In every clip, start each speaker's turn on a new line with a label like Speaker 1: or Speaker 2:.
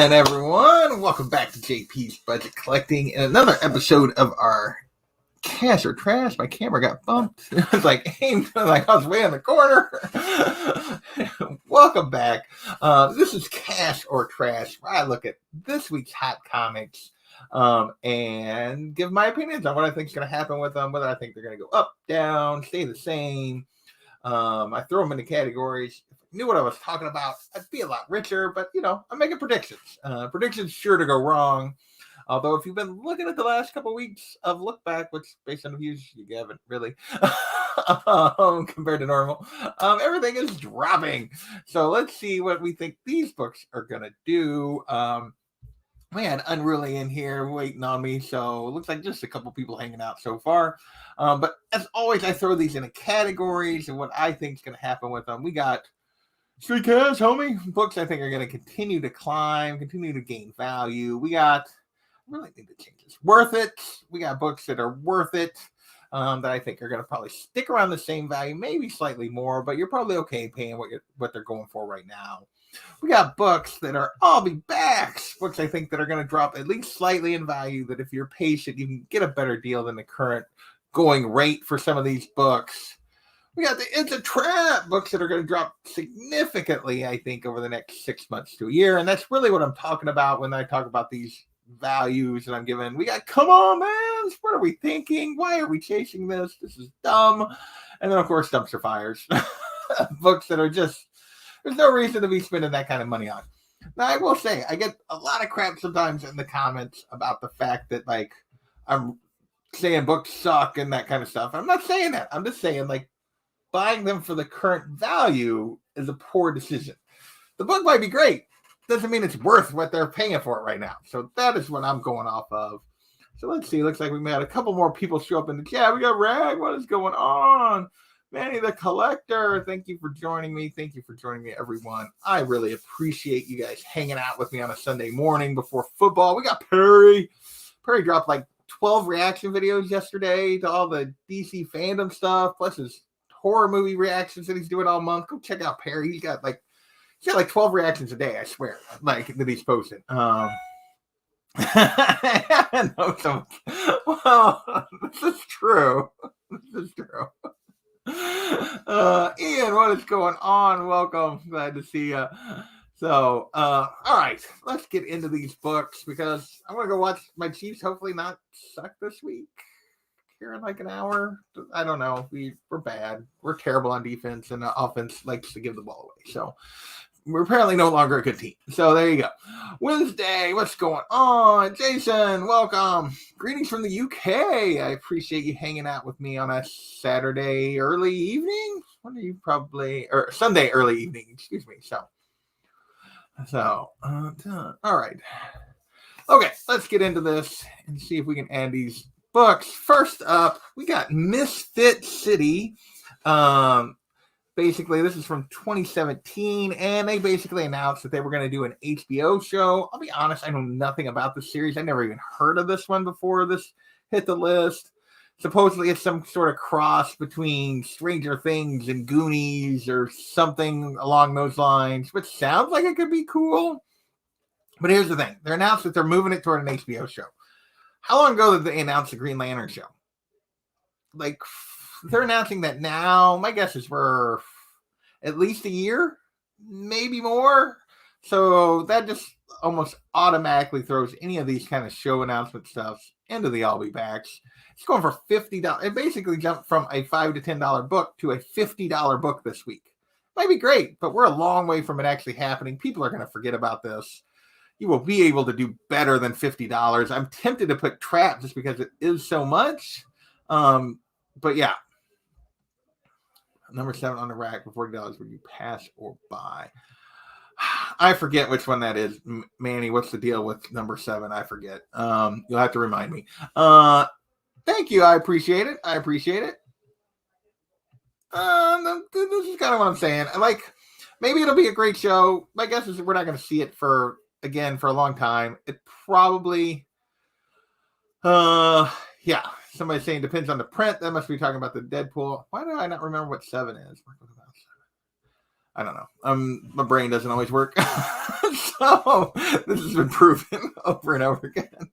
Speaker 1: And everyone, welcome back to JP's Budget Collecting and another episode of our Cash or Trash. My camera got bumped. It was like aimed like I was way in the corner. Welcome back. This is Cash or Trash, where I look at this week's hot comics and give my opinions on what I think is going to happen with them, whether I think they're going to go up, down, stay the same. I throw them into categories. If I knew what I was talking about, I'd be a lot richer, but I'm making predictions. Predictions sure to go wrong. Although if you've been looking at the last couple of weeks of Look Back, which based on the views, you haven't really compared to normal, everything is dropping. So let's see what we think these books are going to do. We had Unruly in here waiting on me, so it looks like just a couple people hanging out so far. But as always, I throw these into categories and what I think is going to happen with them. We got Street Cash, homie. Books I think are going to continue to climb, continue to gain value. We got, I really need to change this, Worth It. We got books that are worth it that I think are going to probably stick around the same value, maybe slightly more, but you're probably okay paying what they're going for right now. We got books that are I'll be backs, books I think that are going to drop at least slightly in value, that if you're patient, you can get a better deal than the current going rate for some of these books. We got the It's a Trap books that are going to drop significantly, I think, over the next 6 months to a year. And that's really what I'm talking about when I talk about these values that I'm giving. We got Come On Man, what are we thinking? Why are we chasing this? This is dumb. And then, of course, Dumpster Fires. Books that are just, there's no reason to be spending that kind of money on. Now, I will say, I get a lot of crap sometimes in the comments about the fact that, like, I'm saying books suck and that kind of stuff. I'm not saying that. I'm just saying, like, buying them for the current value is a poor decision. The book might be great. Doesn't mean it's worth what they're paying for it right now. So that is what I'm going off of. So let's see. Looks like we had a couple more people show up in the chat. We got Rag. What is going on? Manny the Collector, thank you for joining me. Thank you for joining me, everyone. I really appreciate you guys hanging out with me on a Sunday morning before football. We got Perry. Perry dropped like 12 reaction videos yesterday to all the DC fandom stuff, plus his horror movie reactions that he's doing all month. Go check out Perry. He's got like 12 reactions a day, I swear, like that he's posting. No, so, well, this is true. This is true. Ian, what is going on? Welcome. Glad to see you. So, all right, let's get into these books because I'm going to go watch my Chiefs hopefully not suck this week. Here in like an hour. I don't know. We're bad. We're terrible on defense, and the offense likes to give the ball away. So, we're apparently no longer a good team. So there you go. Wednesday, what's going on? Jason, welcome. Greetings from the UK. I appreciate you hanging out with me on a Saturday early evening. When are you probably, or Sunday early evening, excuse me. So, all right. Okay, let's get into this and see if we can add these books. First up, we got Misfit City. Basically, this is from 2017, and they basically announced that they were going to do an HBO show. I'll be honest, I know nothing about the series. I never even heard of this one before this hit the list. Supposedly, it's some sort of cross between Stranger Things and Goonies or something along those lines, which sounds like it could be cool. But here's the thing. They announced that they're moving it toward an HBO show. How long ago did they announce the Green Lantern show? Like, they're announcing that now. My guess is for at least a year, maybe more. So that just almost automatically throws any of these kind of show announcement stuff into the I'll Be Backs. It's going for $50. It basically jumped from a $5 to $10 book to a $50 book this week. Might be great, but we're a long way from it actually happening. People are going to forget about this. You will be able to do better than $50. I'm tempted to put Trap just because it is so much. But yeah. Number 7 on the rack for $40. Would you pass or buy? I forget which one that is. Manny, what's the deal with number 7? I forget. You'll have to remind me. Thank you. I appreciate it. This is kind of what I'm saying. Maybe it'll be a great show. My guess is we're not going to see it for a long time. It probably, yeah. Somebody's saying depends on the print. That must be talking about the Deadpool. Why do I not remember what 7 is? I don't know. My brain doesn't always work. So this has been proven over and over again.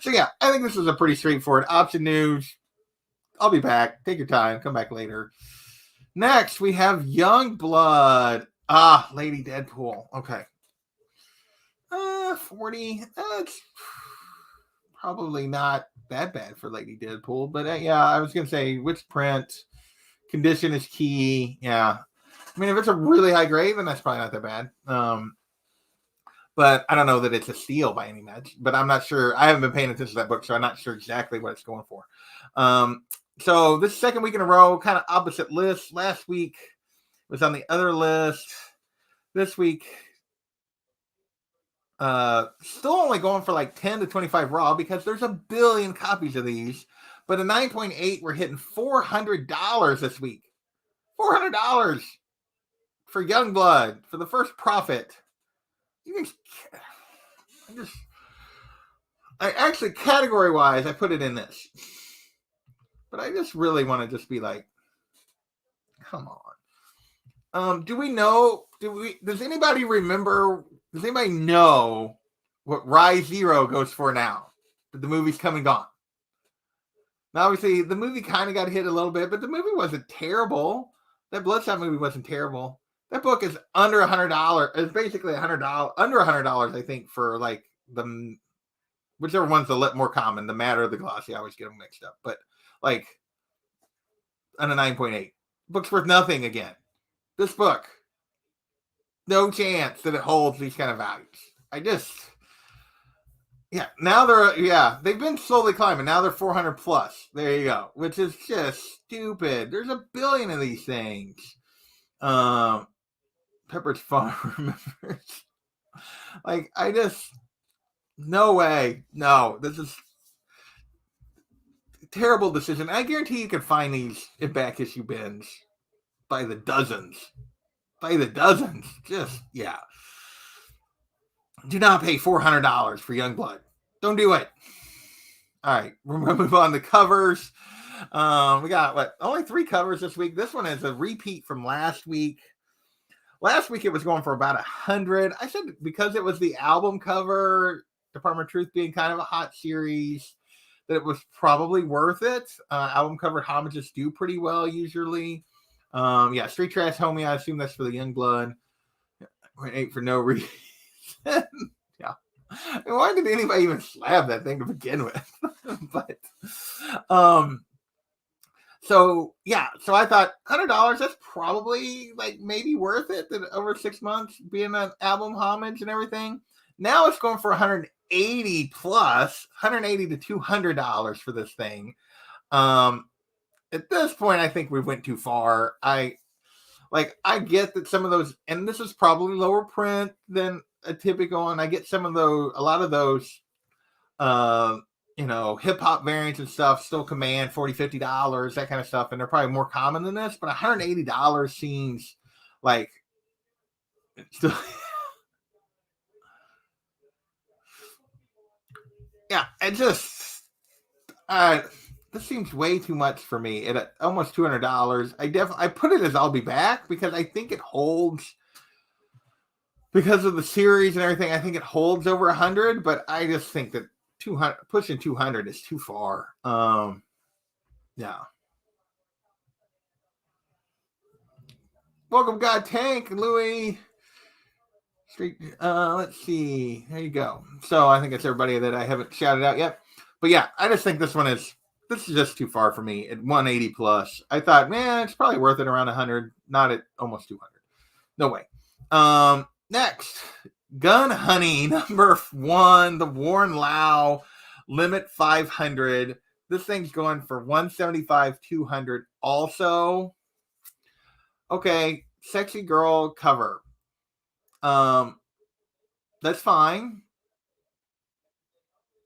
Speaker 1: So yeah, I think this is a pretty straightforward option news. I'll be back. Take your time. Come back later. Next, we have Young Blood. Lady Deadpool. Okay. 40. That's probably not that bad for Lady Deadpool. But yeah, I was going to say, which print? Condition is key. Yeah. I mean, if it's a really high grade, then that's probably not that bad. But I don't know that it's a steal by any means. But I'm not sure. I haven't been paying attention to that book, so I'm not sure exactly what it's going for. So this second week in a row, kind of opposite lists. Last week was on the other list. This week, still only going for like 10 to 25 raw because there's a billion copies of these. But a 9.8, we're hitting $400 this week. $400 for Youngblood for the first profit. I actually, category wise, I put it in this. But I just really want to just be like, come on. Does anybody remember, does anybody know what Rise Zero goes for now? That the movie's come and gone. Now, obviously, the movie kind of got hit a little bit, but the movie wasn't terrible. That Bloodstone movie wasn't terrible. That book is under $100. It's basically $100, under $100, I think, for like the whichever one's the more common, the Matter of the Glossy. I always get them mixed up, but like on a 9.8, book's worth nothing again. This book, no chance that it holds these kind of values. They've been slowly climbing. Now they're 400 plus. There you go, which is just stupid. There's a billion of these things. Pepperidge Farm remembers. No way. No, this is a terrible decision. I guarantee you can find these in back issue bins by the dozens. Just, yeah. Do not pay $400 for Youngblood. Don't do it. All right, we're going to move on to covers. We got, only 3 covers this week. This one is a repeat from last week. Last week, it was going for about 100. I said because it was the album cover, Department of Truth being kind of a hot series, that it was probably worth it. Album cover homages do pretty well usually. Street Trash Homie, I assume that's for the Youngblood. Went 8 for no reason. Yeah. I mean, why did anybody even slab that thing to begin with? But so I thought $100, that's probably like maybe worth it, that over 6 months being an album homage and everything. Now it's going for $180 to $200 for this thing. At this point, I think we went too far. I get that some of those, and this is probably lower print than a typical, and I get a lot of those, hip hop variants and stuff still command $40, $50, that kind of stuff, and they're probably more common than this. But $180 seems like still, yeah. This seems way too much for me at almost $200. I put it as I'll be back because I think it holds. Because of the series and everything, I think it holds over 100, but I just think that pushing 200 is too far. Yeah. Welcome, God Tank, Louis. Street. Let's see. There you go. So I think it's everybody that I haven't shouted out yet. But yeah, I just think this is just too far for me at 180 plus. I thought, man, it's probably worth it around 100, not at almost 200. No way. Next, Gun Honey #1, the Warren Lau limit 500. This thing's going for 175, 200. Also, okay, sexy girl cover. That's fine.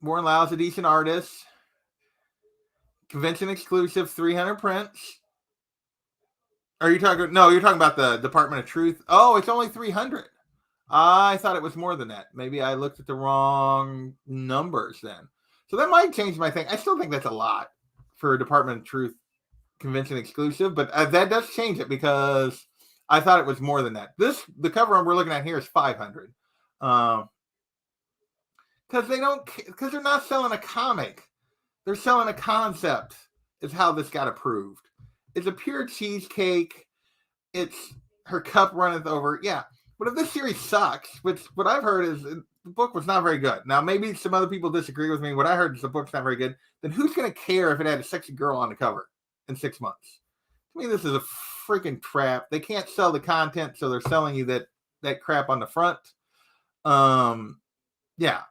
Speaker 1: Warren Lau's a decent artist. Convention exclusive, 300 prints. Are you talking? No, you're talking about the Department of Truth. Oh, it's only 300. I thought it was more than that. Maybe I looked at the wrong numbers then. So that might change my thing. I still think that's a lot for a Department of Truth convention exclusive, but that does change it because I thought it was more than that. The cover we're looking at here is $500. Because they're not selling a comic. They're selling a concept, is how this got approved. It's a pure cheesecake. It's her cup runneth over. Yeah. But if this series sucks, which what I've heard is the book was not very good. Now, maybe some other people disagree with me. What I heard is the book's not very good. Then who's going to care if it had a sexy girl on the cover in 6 months? To me, this is a freaking trap. They can't sell the content, so they're selling you that crap on the front. Yeah.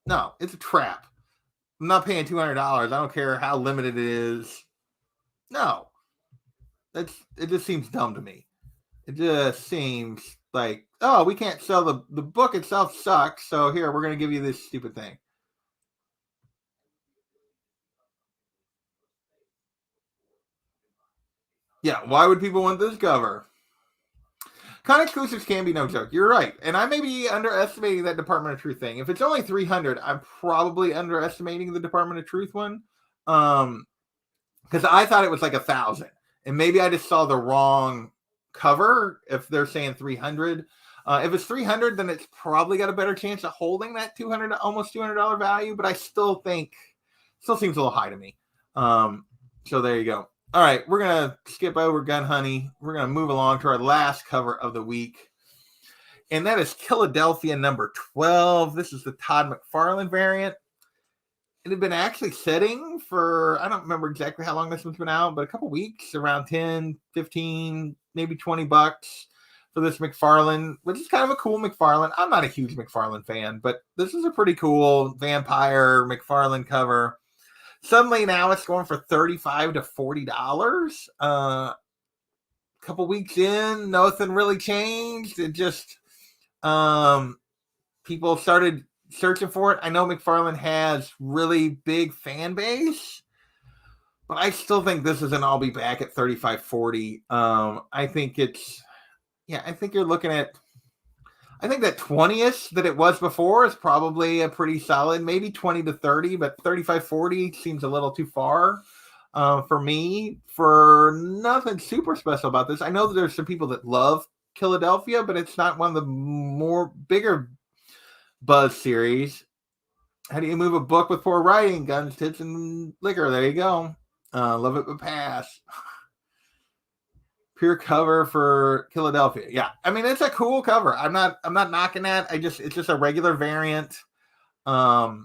Speaker 1: No, it's a trap. I'm not paying $200. I don't care how limited it is. No. It just seems dumb to me. It just seems like, oh, we can't sell the book itself sucks, so here, we're going to give you this stupid thing. Yeah, why would people want this cover? Con exclusives can be no joke. You're right. And I may be underestimating that Department of Truth thing. If it's only 300, I'm probably underestimating the Department of Truth one. Because I thought it was like 1,000. And maybe I just saw the wrong cover if they're saying 300. If it's 300, then it's probably got a better chance of holding that almost $200 value. But I still seems a little high to me. So there you go. All right, we're going to skip over Gun Honey. We're going to move along to our last cover of the week. And that is Philadelphia number 12. This is the Todd McFarlane variant. It had been actually sitting for, I don't remember exactly how long this one's been out, but a couple weeks, around 10, 15, maybe $20 for this McFarlane, which is kind of a cool McFarlane. I'm not a huge McFarlane fan, but this is a pretty cool vampire McFarlane cover. Suddenly now it's going for $35 to $40. A couple weeks in, nothing really changed. It just people started searching for it. I know McFarlane has really big fan base, but I still think this is an I'll be back at $35, $40. I think you're looking at, I think that 20th that it was before is probably a pretty solid, maybe 20 to 30, but 35, 40 seems a little too far for me, for nothing super special about this. I know that there's some people that love Philadelphia, but it's not one of the more bigger buzz series. How do you move a book with poor writing, guns, tits, and liquor? There you go. Love it, but pass. Pure cover for Philadelphia. Yeah, I mean, it's a cool cover. I'm not knocking that. It's just a regular variant. Yeah,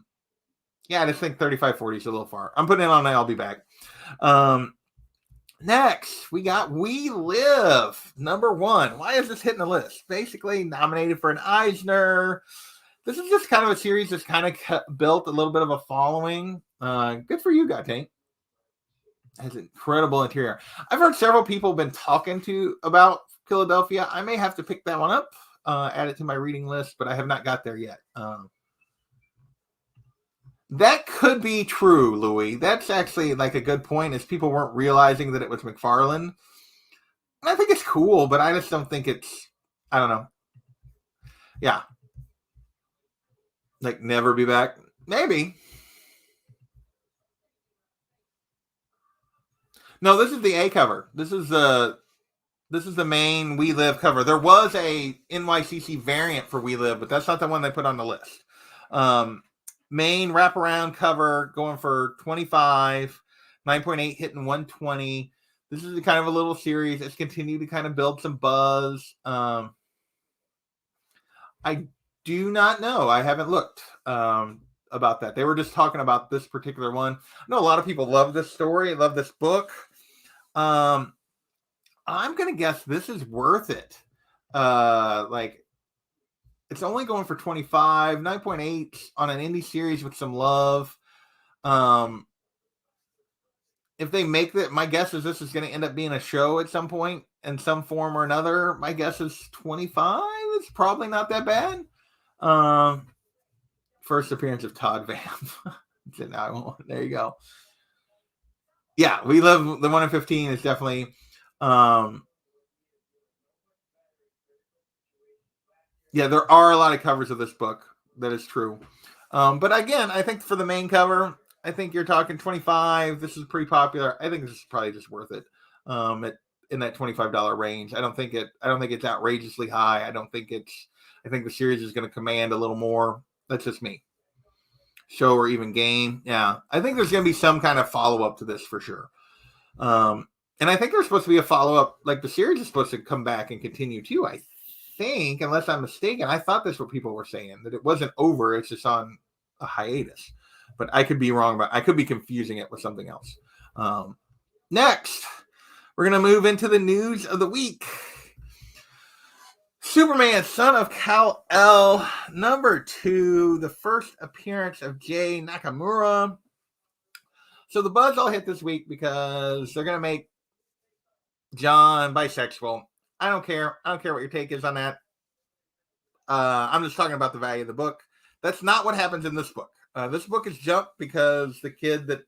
Speaker 1: I just think 35, 40 is a little far. I'm putting it on. I'll be back. Next, we got We Live, number 1. Why is this hitting the list? Basically nominated for an Eisner. This is just kind of a series that's kind of built a little bit of a following. Good for you, Tank. Has an incredible interior. I've heard several people been talking about Philadelphia. I may have to pick that one up, add it to my reading list, but I have not got there yet. That could be true, Louis. That's actually like a good point, is people weren't realizing that it was McFarlane. And I think it's cool, but I just don't think I don't know. Yeah. Like never be back. Maybe. No, this is the A cover. This is the main We Live cover. There was a NYCC variant for We Live, but that's not the one they put on the list. Main wraparound cover going for $25, 9.8 hitting 120. This is kind of a little series. It's continued to kind of build some buzz. I do not know. I haven't looked about that. They were just talking about this particular one. I know a lot of people love this story, love this book. I'm gonna guess this is worth it. Like it's only going for 25, 9.8 on an indie series with some love. If they make that, my guess is this is going to end up being a show at some point in some form or another. My guess is 25. It's probably not that bad. First appearance of Todd Vamp. There you go. Yeah, We Live, the 1 in 15 is definitely yeah, there are a lot of covers of this book. That is true. But again, I think for the main cover, I think you're talking 25. This is pretty popular. I think this is probably just worth it. in that $25 range. I don't think it's outrageously high. I think the series is going to command a little more. That's just me. Show or even game. Yeah. I think there's going to be some kind of follow-up to this for sure. And I think there's supposed to be a follow-up. Like the series is supposed to come back and continue too, I think, unless I'm mistaken. I thought that's what people were saying, that it wasn't over. It's just on a hiatus. But I could be wrong. I could be confusing it with something else. Next, we're going to move into the news of the week. Superman, Son of Kal-El, #2, the first appearance of Jay Nakamura. So the buzz all hit this week because they're going to make John bisexual. I don't care. I don't care what your take is on that. I'm just talking about the value of the book. That's not what happens in this book. This book is jumped because the kid that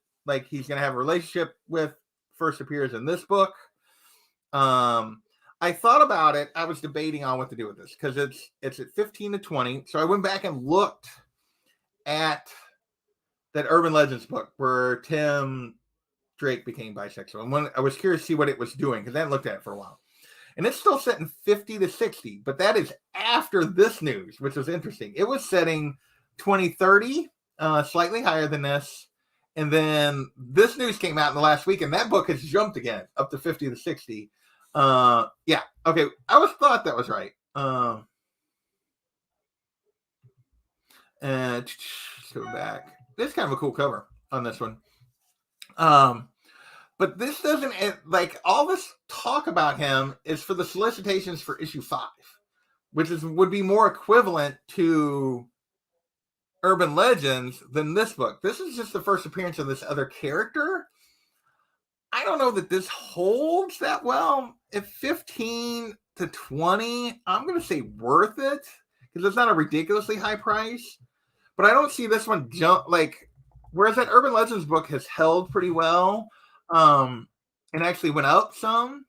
Speaker 1: he's going to have a relationship with first appears in this book. I thought about it. I was debating on what to do with this because it's at 15 to 20. So I went back and looked at that Urban Legends book where Tim Drake became bisexual. And when I was curious to see what it was doing because I hadn't looked at it for a while. And it's still setting 50 to 60, but that is after this news, which was interesting. It was setting 2030, slightly higher than this. And then this news came out in the last week, and that book has jumped again up to 50 to 60. Yeah. Okay. I thought that was right. And let's go back. It's kind of a cool cover on this one. But this doesn't, all this talk about him is for the solicitations for issue 5, which would be more equivalent to Urban Legends than this book. This is just the first appearance of this other character. I don't know that this holds that well. At 15 to 20, I'm going to say worth it because it's not a ridiculously high price. But I don't see this one jump whereas that Urban Legends book has held pretty well and actually went up some.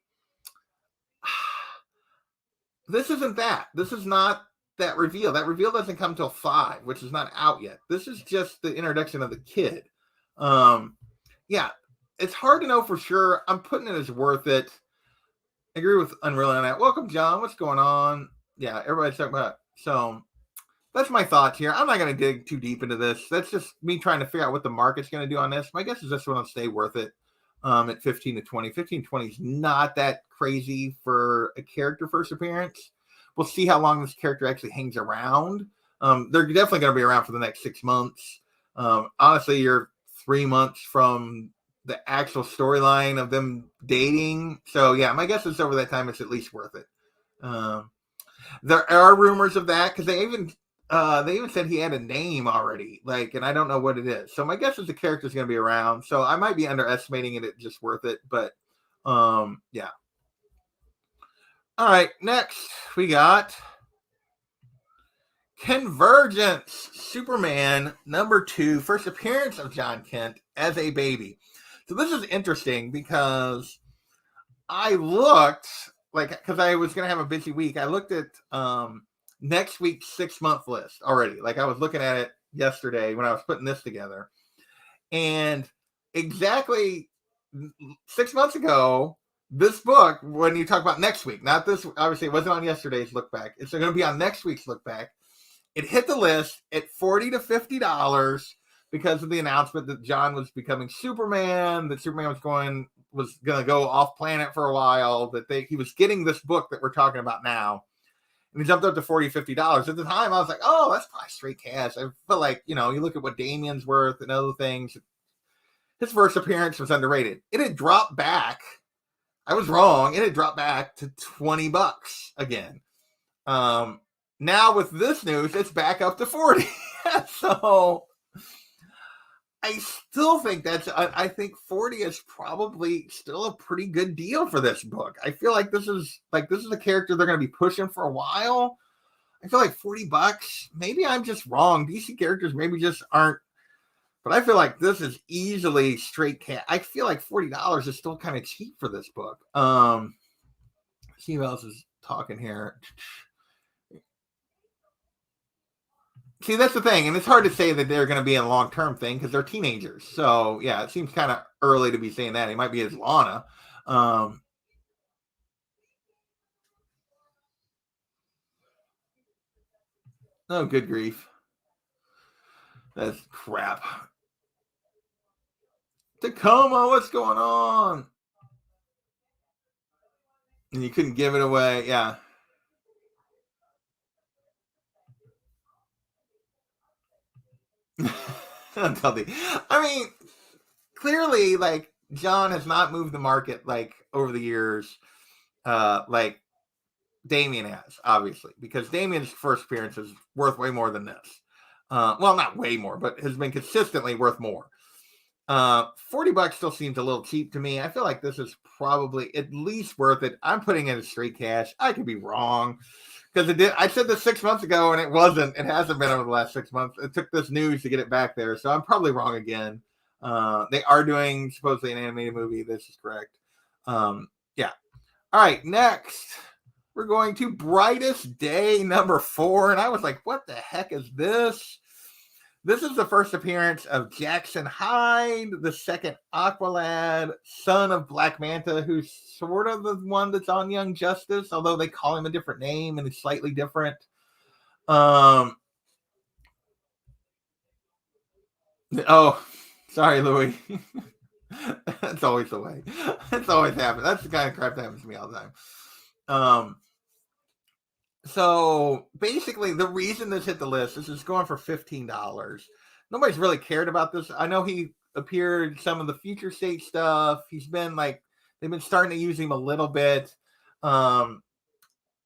Speaker 1: This isn't that. This is not that reveal. That reveal doesn't come till 5, which is not out yet. This is just the introduction of the kid. Yeah, it's hard to know for sure. I'm putting it as worth it. I agree with Unreal on that. Welcome, John. What's going on? Yeah, everybody's talking about it. So that's my thoughts here. I'm not going to dig too deep into this. That's just me trying to figure out what the market's going to do on this. My guess is this one will stay worth it at 15 to 20. 15 to 20 is not that crazy for a character first appearance. We'll see how long this character actually hangs around. They're definitely going to be around for the next 6 months. Honestly, you're 3 months from the actual storyline of them dating. So, yeah, my guess is over that time, it's at least worth it. There are rumors of that because they even said he had a name already, and I don't know what it is. So my guess is the character's going to be around. So I might be underestimating it. It's just worth it. But, yeah. All right, next we got Convergence Superman #2, first appearance of John Kent as a baby. So this is interesting because I looked, because I was going to have a busy week, I looked at next week's 6-month list already. I was looking at it yesterday when I was putting this together. And exactly 6 months ago, this book, when you talk about next week, not this, obviously it wasn't on yesterday's look back. It's going to be on next week's look back. It hit the list at $40 to $50 because of the announcement that John was becoming Superman, that Superman was going to go off planet for a while, that he was getting this book that we're talking about now. And he jumped up to $40, $50. At the time, I was like, oh, that's probably straight cash. I feel like, you look at what Damien's worth and other things. His first appearance was underrated. It had dropped back. I was wrong. It had dropped back to $20 again. Now with this news, it's back up to 40. So I still think I think 40 is probably still a pretty good deal for this book. I feel like this is a character they're going to be pushing for a while. I feel like $40. Maybe I'm just wrong. DC characters maybe just aren't. But I feel like this is easily straight cash. I feel like $40 is still kind of cheap for this book. See who else is talking here. See, that's the thing. And it's hard to say that they're going to be a long-term thing because they're teenagers. So, yeah, it seems kind of early to be saying that. He might be as Lana. Oh, good grief. That's crap. Tacoma, what's going on? And you couldn't give it away. Yeah. I mean, clearly, like, John has not moved the market, like, over the years, like Damien has, obviously, because Damien's first appearance is worth way more than this. Well, not way more, but has been consistently worth more. $40 still seems a little cheap to me. I feel like this is probably at least worth it. I'm putting in a straight cash. I could be wrong because it did. I said this 6 months ago and it wasn't. It hasn't been over the last 6 months. It took this news to get it back there, so I'm probably wrong again. They are doing supposedly an animated movie. This is correct. Yeah. All right. Next, we're going to Brightest Day number 4, and I was like, "What the heck is this?" This is the first appearance of Jackson Hyde, the second Aqualad, son of Black Manta, who's sort of the one that's on Young Justice, although they call him a different name and it's slightly different. Oh, sorry, Louis. That's always the way. That's always happens. That's the kind of crap that happens to me all the time. So basically, the reason this hit the list is it's going for $15. Nobody's really cared about this. I know he appeared some of the Future State stuff. He's been like, they've been starting to use him a little bit.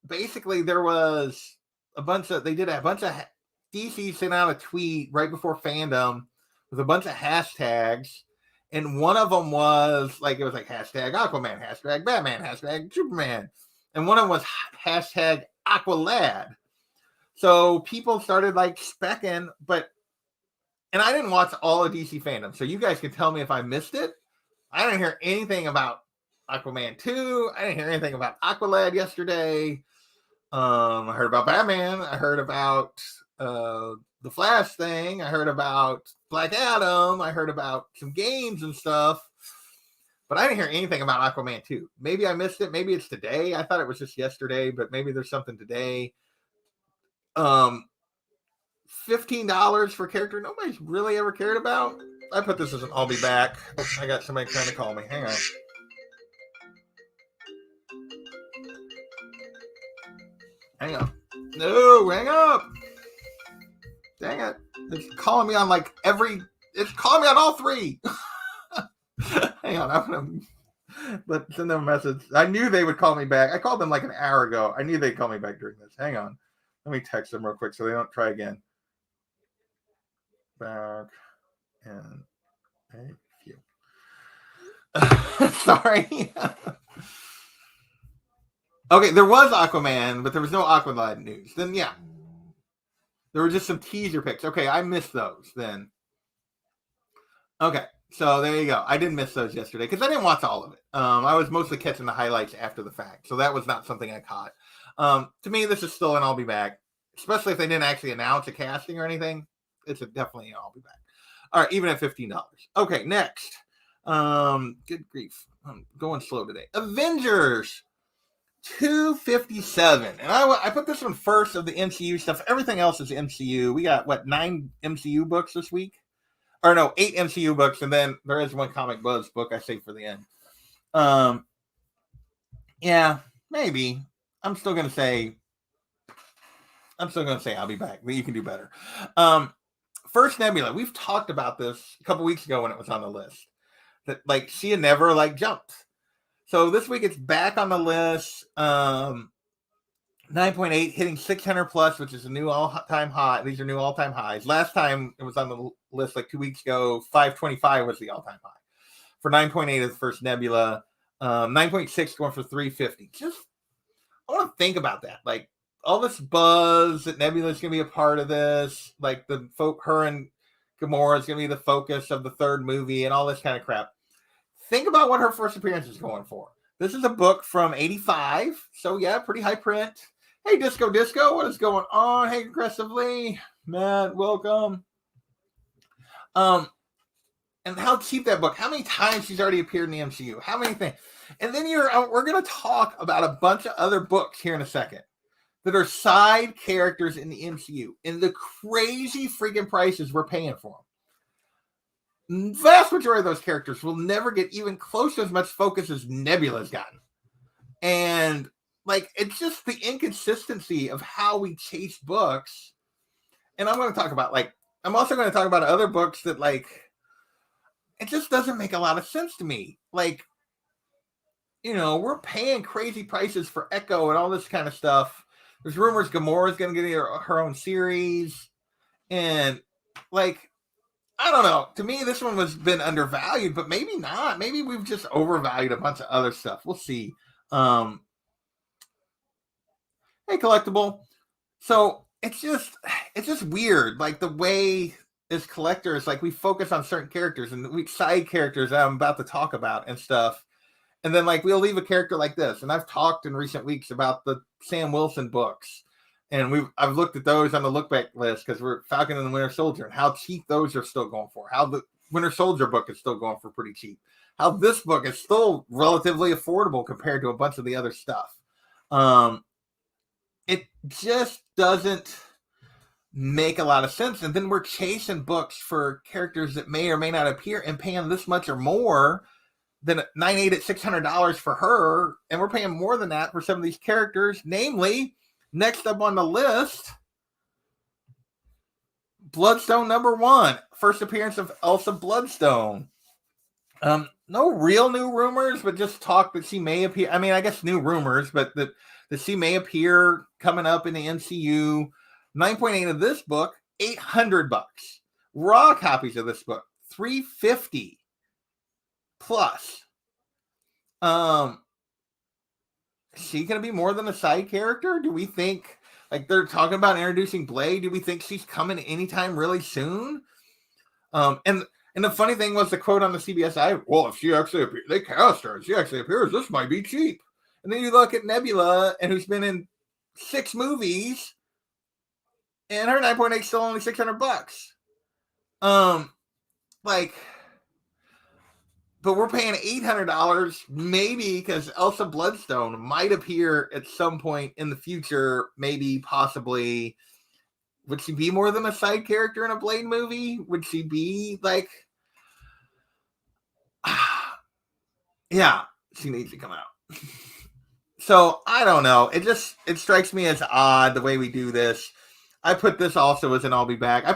Speaker 1: Basically, there was they did a bunch of DC sent out a tweet right before fandom with a bunch of hashtags. And one of them was like, it was like hashtag Aquaman, hashtag Batman, hashtag Superman. And one of them was hashtag Aqualad. So people started like specking, and I didn't watch all of DC fandom, so you guys can tell me if I missed it. I didn't hear anything about Aquaman 2. I didn't hear anything about Aqualad yesterday. I heard about Batman. I heard about the Flash thing. I heard about Black Adam. I heard about some games and stuff. But I didn't hear anything about Aquaman 2. Maybe I missed it. Maybe it's today. I thought it was just yesterday, but maybe there's something today. $15 for a character nobody's really ever cared about. I put this as an I'll be back. I got somebody trying to call me. Hang on. Hang on. No, hang up. Dang it. It's calling me on like it's calling me on all three. Hang on. I'm going to send them a message. I knew they would call me back. I called them like an hour ago. I knew they'd call me back during this. Hang on. Let me text them real quick so they don't try again. Back in a few. Sorry. Okay, there was Aquaman, but there was no Aqualad news. Then, yeah. There were just some teaser pics. Okay, I missed those then. Okay, so there you go. I didn't miss those yesterday because I didn't watch all of it. I was mostly catching the highlights after the fact, so that was not something I caught. To me, this is still an I'll be back, especially if they didn't actually announce a casting or anything. It's definitely an I'll be back. All right, even at $15. Okay, next. Good grief. I'm going slow today. Avengers 257. And I put this one first of the MCU stuff. Everything else is MCU. We got, 9 MCU books this week? Or no, 8 MCU books, and then there is one Comic Buzz book I saved for the end. Yeah, maybe. I'm still gonna say I'll be back, but you can do better. First Nebula. We've talked about this a couple weeks ago when it was on the list. That like she had never jumped. So this week it's back on the list. 9.8 hitting 600 plus, which is a new all-time high. These are new all-time highs. Last time it was on the list 2 weeks ago, 525 was the all-time high. For 9.8 is the first Nebula. 9.6 going for 350. Just, I want to think about that. Like, all this buzz that Nebula's going to be a part of this. Like, her and Gamora is going to be the focus of the third movie and all this kind of crap. Think about what her first appearance is going for. This is a book from 85. So, yeah, pretty high print. Hey, Disco, what is going on? Hey, Aggressively. Matt, welcome. And how cheap that book. How many times she's already appeared in the MCU. How many things. And then we're going to talk about a bunch of other books here in a second. that are side characters in the MCU and the crazy freaking prices we're paying for them. Vast majority of those characters will never get even close to as much focus as Nebula's gotten. And like, it's just the inconsistency of how we chase books. And I'm going to talk about, like, I'm also going to talk about other books that, like, it just doesn't make a lot of sense to me. Like, you know, we're paying crazy prices for Echo and all this kind of stuff. There's rumors Gamora's going to get her own series. And, like, I don't know. To me, this one was been undervalued, but maybe not. Maybe we've just overvalued a bunch of other stuff. We'll see. Hey, Collectible. So it's just weird. Like, the way as collectors, like, we focus on certain characters and we side characters that I'm about to talk about and stuff. And then, like, we'll leave a character like this. And I've talked in recent weeks about the Sam Wilson books. And I've looked at those on the look back list because we're Falcon and the Winter Soldier and how cheap those are still going for. How the Winter Soldier book is still going for pretty cheap. How this book is still relatively affordable compared to a bunch of the other stuff. It just doesn't make a lot of sense. And then we're chasing books for characters that may or may not appear and paying this much or more than $98 at $600 for her. And we're paying more than that for some of these characters. Namely, next up on the list, Bloodstone #1. First appearance of Elsa Bloodstone. No real new rumors, but just talk that she may appear. I mean, I guess new rumors, but that she may appear coming up in the MCU. 9.8 of this book, $800. Raw copies of this book, $350 plus. Is she going to be more than a side character? Do we think, like, they're talking about introducing Blade? Do we think she's coming anytime really soon? And the funny thing was the quote on the CBS, well, if she actually appears, they cast her, if she actually appears, this might be cheap. And then you look at Nebula, and who's been in 6 movies, and her 9.8 is still only $600. Like, but we're paying $800 maybe because Elsa Bloodstone might appear at some point in the future, maybe, possibly. Would she be more than a side character in a Blade movie? Would she be, like, yeah, she needs to come out. So, I don't know. It strikes me as odd the way we do this. I put this also as an I'll be back. I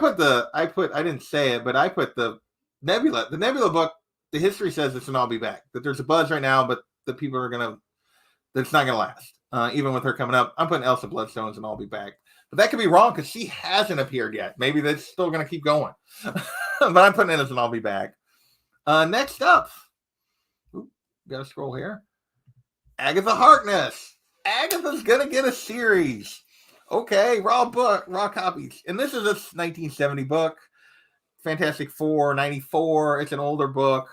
Speaker 1: didn't say it, but I put the Nebula book. The history says it's an I'll be back. That there's a buzz right now, but the people are that's not gonna last. Even with her coming up, I'm putting Elsa Bloodstone as an I'll be back. But that could be wrong because she hasn't appeared yet. Maybe that's still gonna keep going. But I'm putting it as an I'll be back. Next up, gotta scroll here. Agatha Harkness. Agatha's gonna get a series. Okay, raw copies. And this is a 1970 book. Fantastic Four, 94. It's an older book.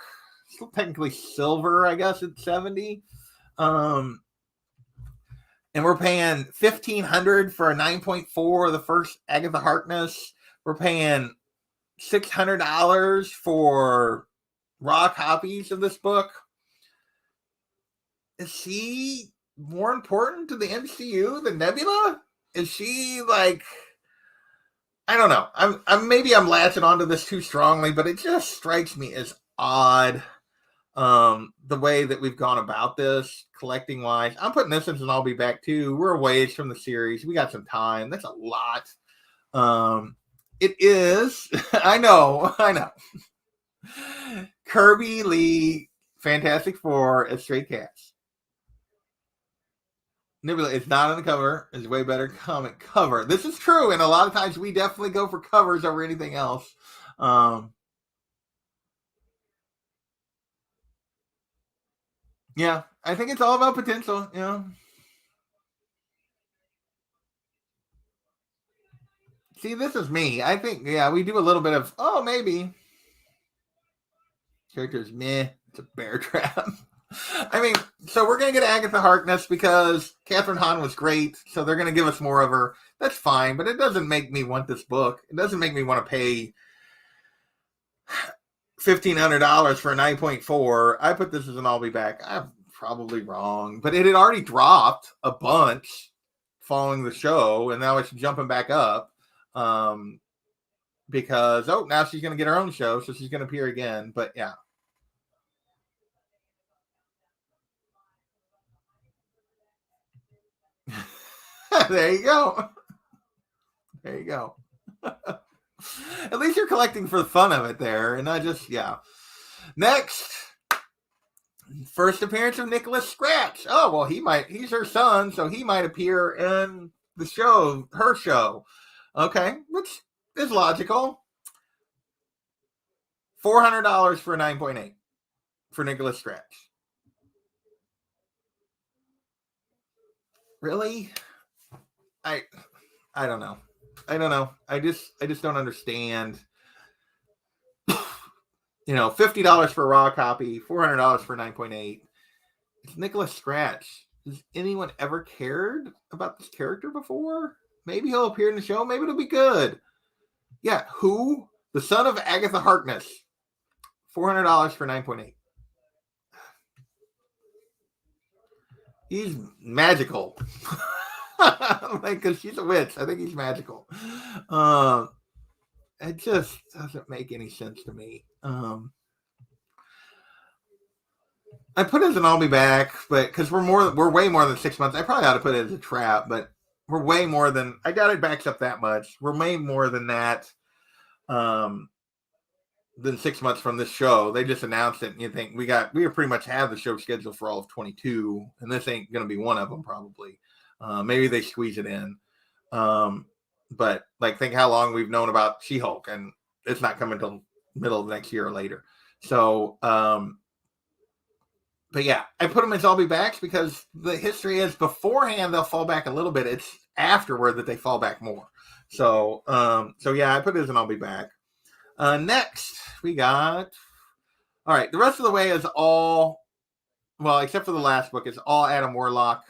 Speaker 1: Still technically silver, I guess, at 70. And we're paying $1,500 for a 9.4, the first Agatha Harkness. We're paying $600 for raw copies of this book. Is she more important to the MCU than Nebula? Is she, like, I don't know. Maybe I'm latching onto this too strongly, but it just strikes me as odd, the way that we've gone about this collecting wise. I'm putting this as an I'll be back too. We're a ways from the series. We got some time. That's a lot. It is. I know. Kirby Lee, Fantastic Four as Stray Cats. Nebula is not on the cover. It's way better comic cover. This is true, and a lot of times we definitely go for covers over anything else. Yeah, I think it's all about potential, you know. See, this is me. I think, yeah, we do a little bit of, maybe. Characters, meh. It's a bear trap. I mean, so we're going to get Agatha Harkness because Catherine Hahn was great, so they're going to give us more of her. That's fine, but it doesn't make me want this book. It doesn't make me want to pay $1,500 for a 9.4. I put this as an I'll be back. I'm probably wrong, but it had already dropped a bunch following the show, and now it's jumping back up. Because now she's going to get her own show, so she's going to appear again. But yeah. There you go. There you go. At least you're collecting for the fun of it there, and not just Next, first appearance of Nicholas Scratch. Oh well, he's her son, so he might appear in the show, her show. Okay, which is logical. $400 for a 9.8 for Nicholas Scratch. Really? I don't know. I just don't understand. $50 for a raw copy, $400 for 9.8. It's Nicholas Scratch. Has anyone ever cared about this character before? Maybe he'll appear in the show. Maybe it'll be good. Yeah, who? The son of Agatha Harkness. $400 for 9.8. He's magical. Because she's a witch. I think he's magical. It just doesn't make any sense to me. I put it as an I'll be back, but because we're way more than 6 months. I probably ought to put it as a trap, but we're way more than, I doubt it backs up that much. We're way more than that. Than 6 months from this show. They just announced it, and you think we pretty much have the show scheduled for all of 22, and this ain't going to be one of them probably. Maybe they squeeze it in. But think how long we've known about She-Hulk, and it's not coming until middle of next year or later. So, but yeah, I put them as I'll be backs because the history is beforehand they'll fall back a little bit. It's afterward that they fall back more. So, yeah, I put it as an I'll be back. Next, we got, all right, the rest of the way is all, well, except for the last book, it's all Adam Warlock.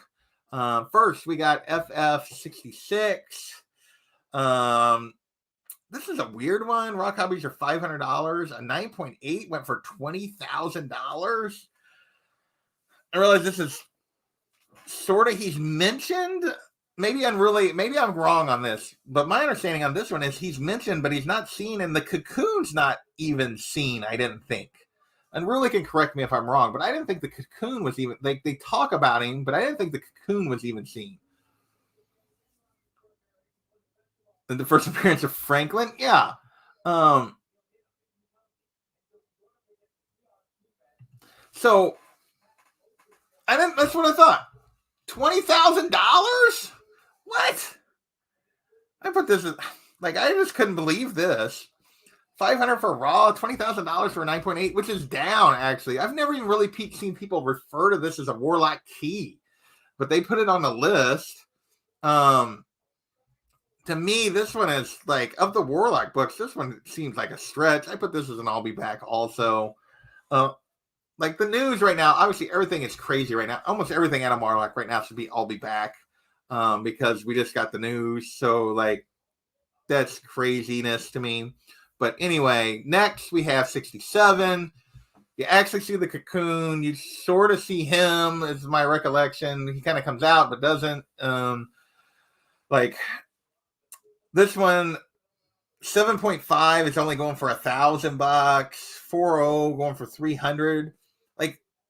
Speaker 1: First, we got FF66. This is a weird one. Raw copies are $500. A 9.8 went for $20,000. I realize this is sort of, he's mentioned. Maybe I'm wrong on this, but my understanding on this one is he's mentioned, but he's not seen, and the Cocoon's not even seen, I didn't think. And really can correct me if I'm wrong, but I didn't think the Cocoon was even, they talk about him, but I didn't think the Cocoon was even seen. And the first appearance of Franklin? Yeah. So, that's what I thought. $20,000? What? I put this as, I just couldn't believe this. $500 for Raw, $20,000 for a 9.8, which is down, actually. I've never even really seen people refer to this as a Warlock key, but they put it on the list. To me, this one is, of the Warlock books, this one seems like a stretch. I put this as an I'll be back also. The news right now, obviously everything is crazy right now. Almost everything Adam Warlock right now should be I'll be back. Because we just got the news. So, that's craziness to me. But anyway, next we have 67. You actually see the Cocoon. You sort of see him, is my recollection. He kind of comes out, but doesn't. This one, 7.5 is only going for $1,000. 4.0 going for 300.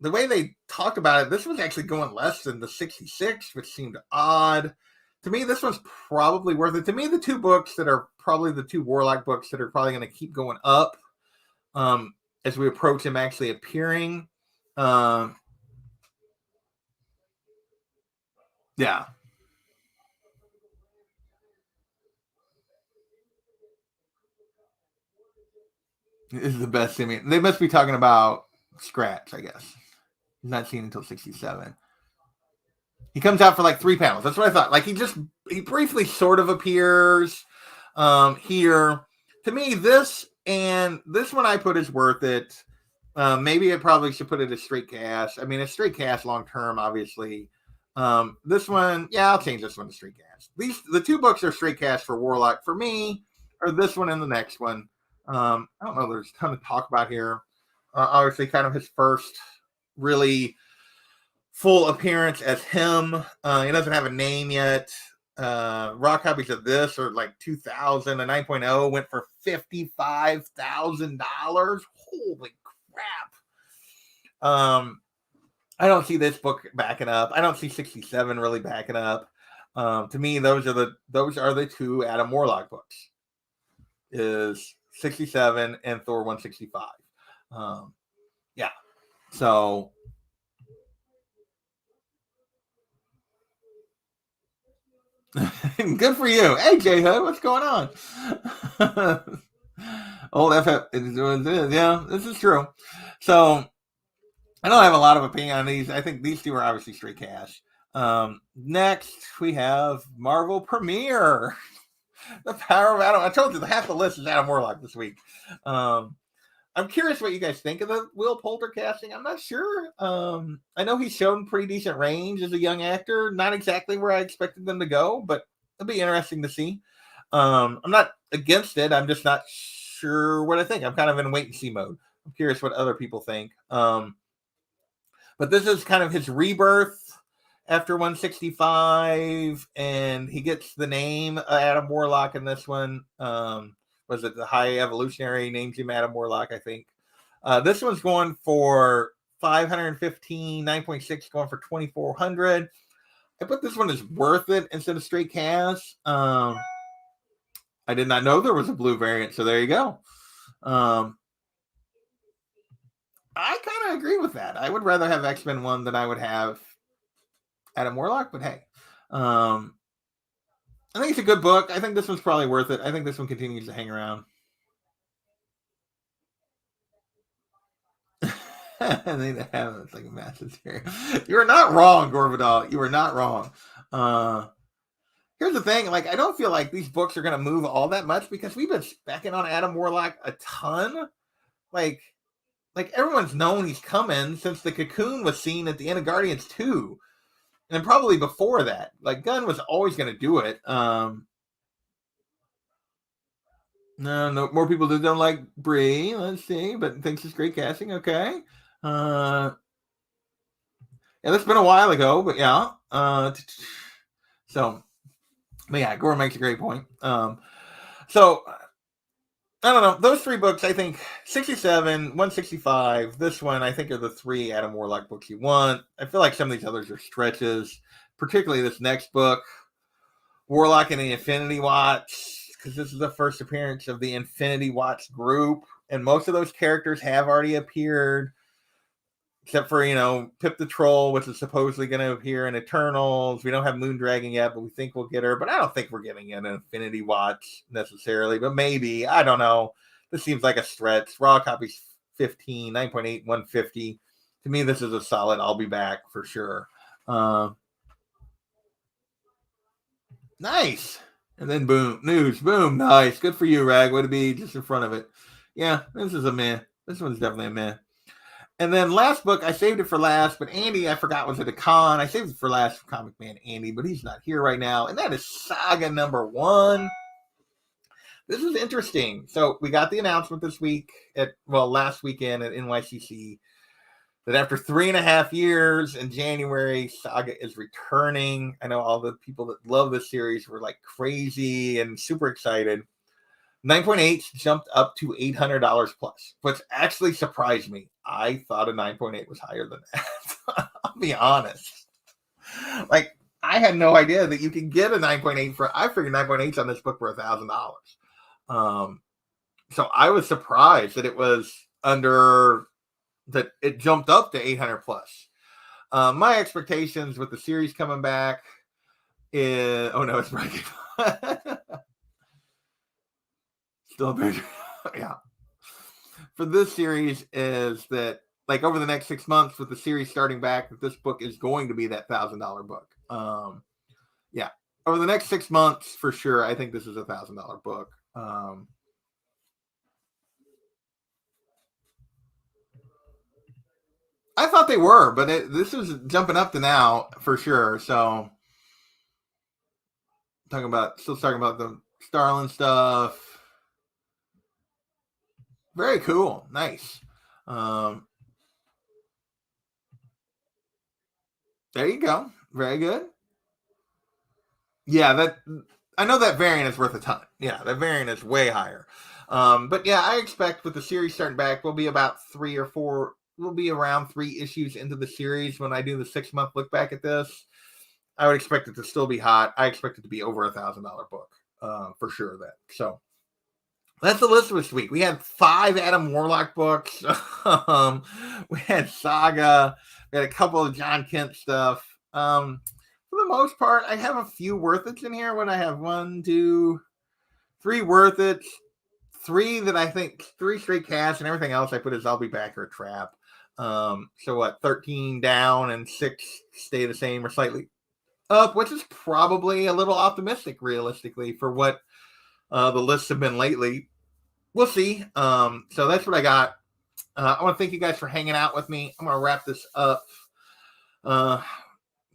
Speaker 1: The way they talked about it, this was actually going less than the 66, which seemed odd. To me, this one's probably worth it. To me, the two books that are probably the two Warlock books that are probably going to keep going up as we approach him actually appearing. Yeah. This is the best. I mean, they must be talking about Scratch, I guess. He's not seen until 67. He comes out for 3 panels. That's what I thought. He briefly sort of appears here. To me, this one I put is worth it. Maybe I probably should put it as straight cash. I mean, it's straight cash long term, obviously. This one, yeah, I'll change this one to straight cash. The two books are straight cash for Warlock. For me, or this one and the next one. I don't know. There's a ton to talk about here. Obviously, kind of his first really full appearance as him. He doesn't have a name yet. raw copies of this are like 2,000. The 9.0 went for $55,000. Holy crap. I don't see this book backing up. I don't see 67 really backing up. To me, those are the two Adam Warlock books. Is 67 and Thor 165. Yeah. So good for you. Hey, J Hood, what's going on? Old FF is doing this. Yeah, this is true. So I don't have a lot of opinion on these. I think these two are obviously straight cash. Next, we have Marvel Premiere. The Power of Adam. I told you half the list is Adam Warlock this week. I'm curious what you guys think of the Will Poulter casting. I'm not sure. I know he's shown pretty decent range as a young actor. Not exactly where I expected them to go, but it'll be interesting to see. I'm not against it. I'm just not sure what I think. I'm kind of in wait and see mode. I'm curious what other people think. But this is kind of his rebirth after 165, and he gets the name Adam Warlock in this one. Was it the High Evolutionary names him Adam Warlock, I think. This one's going for 515, 9.6 going for 2,400. I put this one as worth it instead of straight cash. I did not know there was a blue variant, so there you go. I kind of agree with that. I would rather have X-Men 1 than I would have Adam Warlock, but hey. I think it's a good book. I think this one's probably worth it. I think this one continues to hang around. I think they have it's like a massive series. You are not wrong, Gorvidal. You are not wrong. Here's the thing, like I don't feel like these books are gonna move all that much because we've been specking on Adam Warlock a ton. Like everyone's known he's coming since the Cocoon was seen at the end of Guardians 2. And probably before that. Like Gunn was always gonna do it. No more people that don't like Brie. Let's see, but thinks it's great casting. Okay. Yeah, that's been a while ago, but yeah. So, but yeah, Gore makes a great point. So I don't know. Those three books, I think 67, 165, this one, I think are the three Adam Warlock books you want. I feel like some of these others are stretches, particularly this next book, Warlock and the Infinity Watch, because this is the first appearance of the Infinity Watch group, and most of those characters have already appeared, except for, Pip the Troll, which is supposedly going to appear in Eternals. We don't have Moondragon yet, but we think we'll get her. But I don't think we're getting an Infinity Watch necessarily, but maybe. I don't know. This seems like a stretch. Raw copies 15, 9.8, 150. To me, this is a solid I'll be back for sure. Nice. And then boom, news, boom, nice. Good for you, Rag. Way to be just in front of it. Yeah, this is a meh. This one's definitely a meh. And then last book, I saved it for last, but Andy, I forgot, was at a con. I saved it for last for Comic Man Andy, but he's not here right now. And that is Saga #1. This is interesting. So we got the announcement this week last weekend at NYCC that after 3.5 years in January, Saga is returning. I know all the people that love this series were like crazy and super excited. 9.8 jumped up to $800 plus, which actually surprised me. I thought a 9.8 was higher than that. I'll be honest. Like, I had no idea that you can get a 9.8 I figured 9.8s on this book were $1,000. So I was surprised that it was that it jumped up to 800 plus. My expectations with the series coming back is, oh no, it's breaking. Still better. Yeah. For this series is that like over the next 6 months with the series starting back, that this book is going to be that $1,000 book. Yeah. Over the next 6 months for sure, I think this is a $1,000 book. I thought they were, but this is jumping up to now for sure. So still talking about the Starlin stuff. Very cool. Nice. There you go. Very good. Yeah, I know that variant is worth a ton. Yeah, that variant is way higher. But yeah, I expect with the series starting back, we'll be about 3 or 4. We'll be around 3 issues into the series when I do the 6-month look back at this. I would expect it to still be hot. I expect it to be over $1,000 book for sure. So that's the list this week. We had 5 Adam Warlock books. We had Saga. We had a couple of John Kent stuff. For the most part, I have a few worth it's in here. When I have 1, 2, 3 worth it, 3 that I think 3 straight casts, and everything else I put as I'll be back or trap. So what? 13 down and 6 stay the same or slightly up, which is probably a little optimistic, realistically, for what the lists have been lately. We'll see. So that's what I got. I want to thank you guys for hanging out with me. I'm going to wrap this up.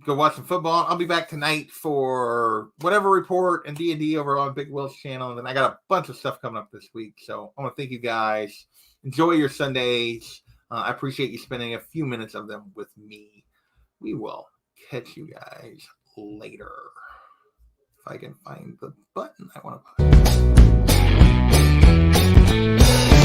Speaker 1: Go watch some football. I'll be back tonight for whatever report and D&D over on Big Will's channel. And then I got a bunch of stuff coming up this week. So I want to thank you guys. Enjoy your Sundays. I appreciate you spending a few minutes of them with me. We will catch you guys later. If I can find the button I want to push.